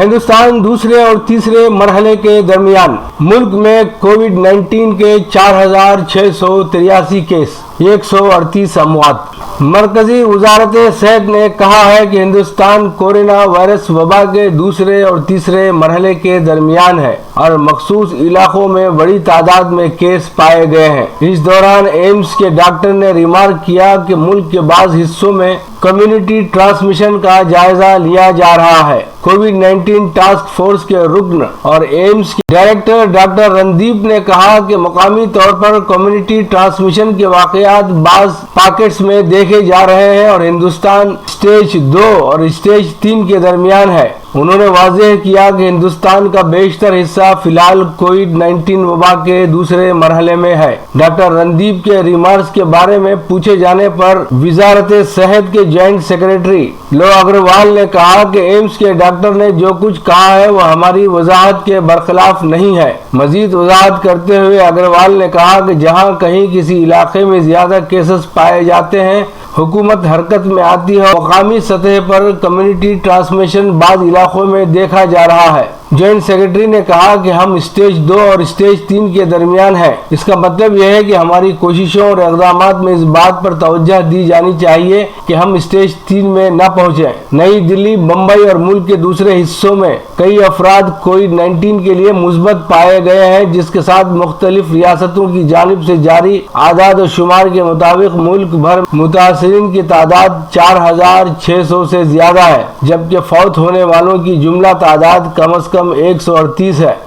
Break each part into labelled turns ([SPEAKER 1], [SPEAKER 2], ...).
[SPEAKER 1] हिंदुस्तान दूसरे और तीसरे मरहले के दरमियान। मुल्क में कोविड-19 के 4,683 केस, 138 अमवात। मरकजी वजारत सेहत ने कहा है कि हिंदुस्तान कोरोना वायरस वबा के दूसरे और तीसरे मरहले के दरमियान है और मखसूस इलाकों में बड़ी तादाद में केस पाए गए हैं। इस दौरान एम्स के डॉक्टर ने रिमार्क किया कि मुल्क के बाज़ हिस्सों में कम्युनिटी ट्रांसमिशन का जायजा लिया जा रहा है। कोविड-19 टास्क फोर्स के रुकन और एम्स के डायरेक्टर डॉक्टर रणदीप ने कहा कि मकामी तौर पर कम्युनिटी ट्रांसमिशन के वाकयात बाज़ पॉकेट्स में देखे जा रहे हैं और हिंदुस्तान स्टेज 2 और स्टेज 3 के दरमियान है। उन्होंने वाज़ेह किया कि हिंदुस्तान का बेशतर हिस्सा फिलहाल कोविड-19 वबा के दूसरे मरहले में है। डॉक्टर रणदीप के रिमार्क्स के बारे में पूछे जाने पर वजारत सेहत के जॉइंट सेक्रेटरी लो अग्रवाल ने कहा कि एम्स के डॉक्टर ने जो कुछ कहा है वह हमारी वजाहत के बरखिलाफ नहीं है। मजीद वजाहत करते हुए अग्रवाल ने कहा कि जहां कहीं किसी इलाके में ज्यादा केसेस पाए जाते हैं हुकूमत हरकत में आती है। मकामी सतह पर कम्युनिटी ट्रांसमिशन बाद इलाकों में देखा जा रहा है। जॉइंट सेक्रेटरी ने कहा कि हम स्टेज 2 और स्टेज 3 के दरमियान हैं। इसका मतलब यह है कि हमारी कोशिशों और इक़दामात में इस बात पर तवज्जो दी जानी चाहिए कि हम स्टेज 3 में न पहुंचे। नई दिल्ली, बम्बई और मुल्क के दूसरे हिस्सों में कई अफराद कोविड-19 के लिए मुस्बत पाए गए हैं, जिसके साथ मुख्तलिफ रियासतों की जानिब से जारी आदाद और शुमार के मुताबिक मुल्क भर मुतासिरीन की तादाद 4,600 से ज्यादा है, जबकि फौत होने वालों की जुमला तादाद कम अज कम 138 है।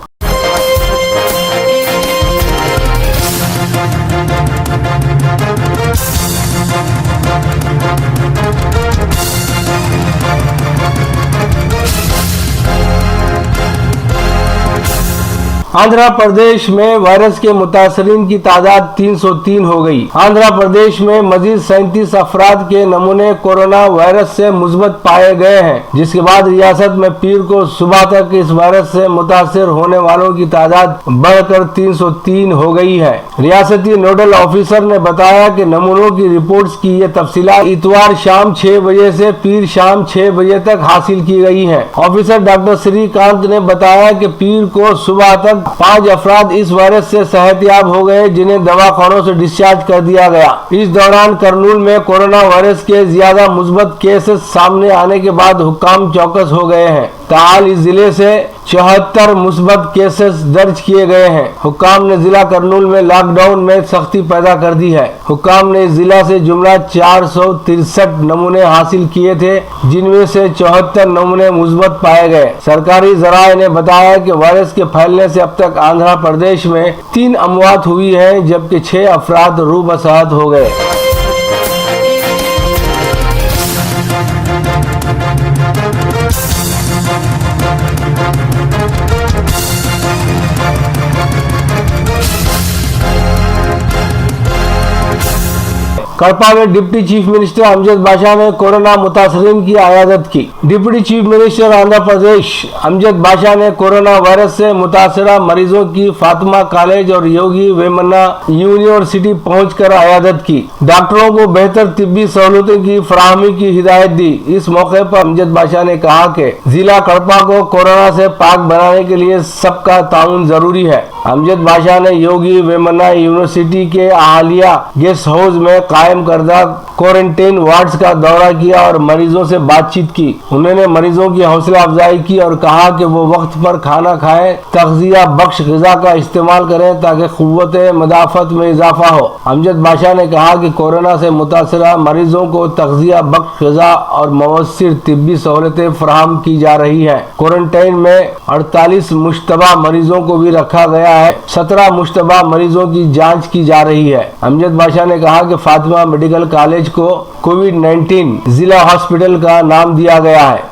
[SPEAKER 1] आंध्र प्रदेश में वायरस के मुतासरीन की तादाद 303 हो गई। आंध्र प्रदेश में मजीद 37 अफराद के नमूने कोरोना वायरस से मुस्बत पाए गए हैं, जिसके बाद रियासत में पीर को सुबह तक इस वायरस से मुतासर होने वालों की तादाद बढ़कर 303 हो गई है। रियासती नोडल ऑफिसर ने बताया कि नमूनों की रिपोर्ट्स की ये तफसीलात इतवार शाम 6 बजे से पीर शाम 6 बजे तक हासिल की गई है। ऑफिसर डॉक्टर श्रीकांत ने बताया कि पीर को सुबह तक 5 अफराद इस वायरस से सेहतयाब हो गए, जिन्हें दवाखानों से डिस्चार्ज कर दिया गया। इस दौरान करनूल में कोरोना वायरस के ज्यादा मुस्बत केसेस सामने आने के बाद हुक्काम चौकस हो गए हैं। ताल इस जिले से 74 मुस्बत केसेस दर्ज किए गए हैं। हुक्काम ने जिला करनूल में लॉकडाउन में सख्ती पैदा कर दी है। हुक्काम ने इस जिला से जुमला 463 नमूने हासिल किए थे, जिनमें से 74 नमूने मुस्बत पाए गए। सरकारी जराये ने बताया कि वायरस के फैलने से अब तक आंध्र प्रदेश में 3 अमवात हुई है, जबकि 6 अफराद रूह बसात हो गए। कड़पा में डिप्टी चीफ मिनिस्टर अमजद बाशा ने कोरोना मुतासरीन की अयादत की। Deputy chief minister Andhra Pradesh Amjad बाशा ने कोरोना वायरस से मुतासरा मरीजों की फातिमा कॉलेज और योगी वेमना यूनिवर्सिटी पहुंचकर अयादत की। डॉक्टरों को बेहतर तिब्बी सहूलतों की फराहमी की हिदायत दी। इस मौके पर अमजद बाशा ने कहा कि जिला कड़पा को कोरोना से पाक बनाने के लिए सबका ताउन जरूरी है। अमजद बाशा ने योगी वेमना यूनिवर्सिटी के आलिया गेस्ट हाउस में कायम करदा क्वारंटाइन वार्ड्स का दौरा किया और मरीजों से बातचीत की। उन्होंने मरीजों की हौसला अफजाई की और कहा कि वो वक्त पर खाना खाएं, तग़ज़िया बख्श ग़िज़ा का इस्तेमाल करें ताकि क़ुव्वत मदाफ़त में इजाफा हो। अमजद बाशा ने कहा कि कोरोना से मुतासरा मरीजों को तग़ज़िया बख्श ग़िज़ा और मवस्सिर तिब्बी सहूलतें फराहम की जा रही है। क्वारंटाइन में 48 मुश्तबा मरीजों को भी रखा गया है। 17 मुश्तबा मरीजों की जाँच की जा रही है। अमजद बाशा ने कहा कि फातिमा मेडिकल कॉलेज को कोविड-19 जिला हॉस्पिटल का नाम दिया गया है।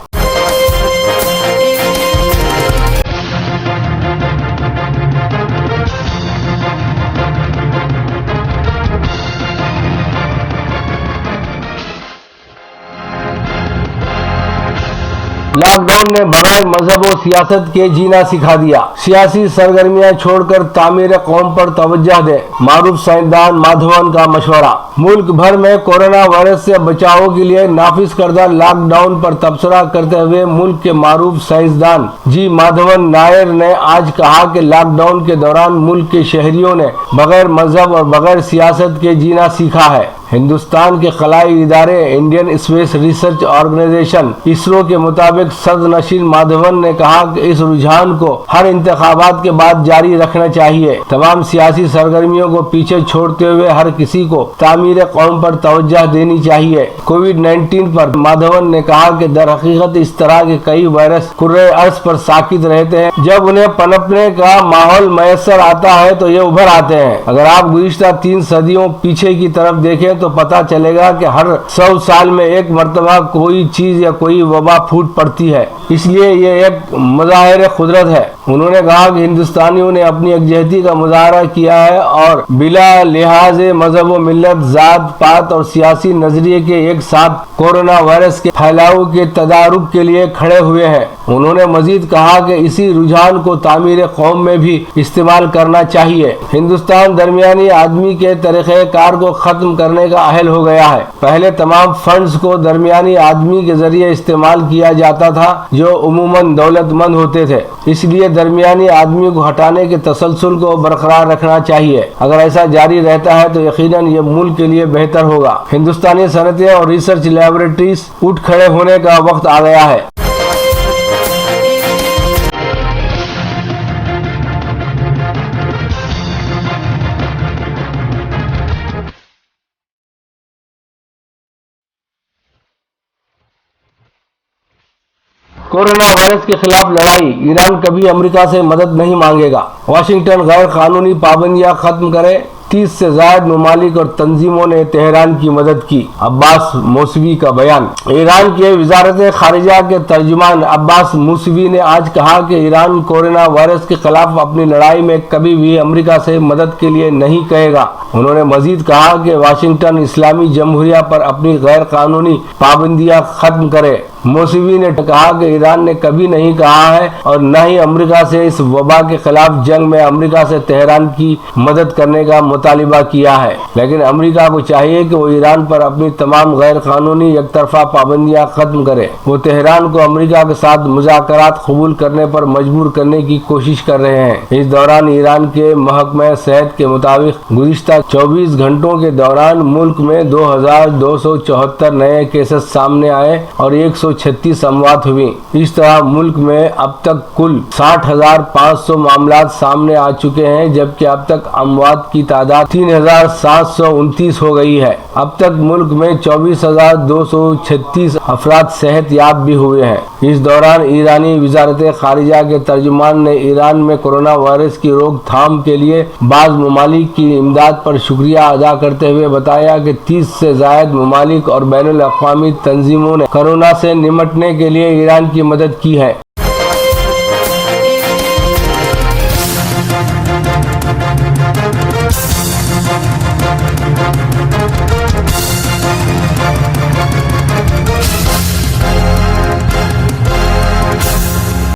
[SPEAKER 1] लॉकडाउन نے बगैर मजहब और सियासत के जीना सिखा दिया। सियासी सरगर्मियां छोड़कर तामीर कौम पर तवज्जो दे, मारूफ साइंसदान माधवन का मशवरा। मुल्क भर में कोरोना वायरस से बचाव के लिए नाफिज करदा लॉकडाउन पर तबसरा करते हुए मुल्क के मारूफ साइंसदान जी माधवन नायर ने आज कहा कि लॉकडाउन के दौरान मुल्क के शहरियों ने बगैर मजहब और बगैर सियासत के जीना सीखा है। हिंदुस्तान के खलाई इदारे Indian Space Research Organisation ISRO के मुताबिक सदनशीन माधवन ने कहा कि इस रुझान को हर इंतखाबात के बाद जारी रखना चाहिए। तमाम सियासी सरगर्मियों को पीछे छोड़ते हुए हर किसी को तामीर कौम पर तवज्जो देनी चाहिए। कोविड-19 पर माधवन ने कहा कि दर हकीकत इस तरह के कई वायरस कुर्रे अर्ज पर साकित रहते हैं, जब उन्हें पनपने का माहौल मैसर आता है तो ये उभर आते हैं। अगर आप गुज़िश्ता 3 सदियों पीछे की तरफ देखें तो पता चलेगा कि हर 100 साल में एक मर्तबा कोई चीज या कोई वबा फूट पड़ती है, इसलिए ये एक मुजाहिर कुदरत है। उन्होंने कहा कि हिंदुस्तानियों ने अपनी यकजहती का मुजाहरा किया है और बिला लिहाज मजहब व मिल्लत, जात पात और सियासी नजरिए के एक साथ कोरोना वायरस के फैलाव के तदारुक के लिए खड़े हुए हैं। उन्होंने मजीद कहा कि इसी रुझान को तामीर कौम में भी इस्तेमाल करना चाहिए। हिंदुस्तान दरमियानी आदमी के तरीक़ेकार को खत्म करने का अहल हो गया है। पहले तमाम फंड्स को दरमियानी आदमी के जरिए इस्तेमाल किया जाता था जो उमूमन दौलतमंद होते थे, इसलिए दरमियानी आदमी को हटाने के तसलसल को बरकरार रखना चाहिए। अगर ऐसा जारी रहता है तो यकीनन ये मुल्क के लिए बेहतर होगा। हिंदुस्तानी सनतें और रिसर्च लैबोरेटरीज उठ खड़े होने का वक्त आ गया है। कोरोना वायरस के खिलाफ लड़ाई, ईरान कभी अमेरिका से मदद नहीं मांगेगा। वाशिंगटन गैर कानूनी पाबंदियां खत्म करे, 30 से ज्यादा ममालिक और तंजीमों ने तेहरान की मदद की। अब्बास मौसवी का बयान। ईरान के वजारत खारिजा के तर्जुमान अब्बास मौसवी ने आज कहा कि ईरान कोरोना वायरस के खिलाफ अपनी लड़ाई में कभी भी अमेरिका से मदद के लिए नहीं कहेगा। उन्होंने मजीद कहा कि वाशिंगटन इस्लामी जमहूरिया पर अपनी गैर कानूनी पाबंदियां खत्म करे। मौसवी ने कहा कि ईरान ने कभी नहीं कहा है और न ही अमेरिका से इस वबा के खिलाफ जंग में अमेरिका से तेहरान की मदद करने का मुतालिबा किया है, लेकिन अमेरिका को चाहिए कि वो ईरान पर अपनी तमाम गैर कानूनी एक तरफा पाबंदियां खत्म करे। वो तेहरान को अमेरिका के साथ मुज़ाकरात कबूल करने पर मजबूर करने की कोशिश कर रहे हैं। इस दौरान ईरान के महकमा सेहत के मुताबिक गुज़िश्ता 24 घंटों के दौरान मुल्क में 2274 नए केसेस सामने आए और 136 अमवात हुई। इस तरह मुल्क में अब तक कुल 60,500 मामला सामने आ चुके हैं, जबकि अब तक अमवात की तादाद 3,729 हो गई है। अब तक मुल्क में 24,236 अफराद सेहत याब भी हुए हैं। इस दौरान ईरानी वजारत खारिजा के तर्जुमान ने ईरान में कोरोना वायरस की रोकथाम के लिए बाज़ ममालिक की इमदाद पर शुक्रिया अदा करते हुए बताया कि 30 से ज़ायद ममालिक और बैनुल अक़वामी तंजीमों ने कोरोना से निमटने के लिए ईरान की मदद की है।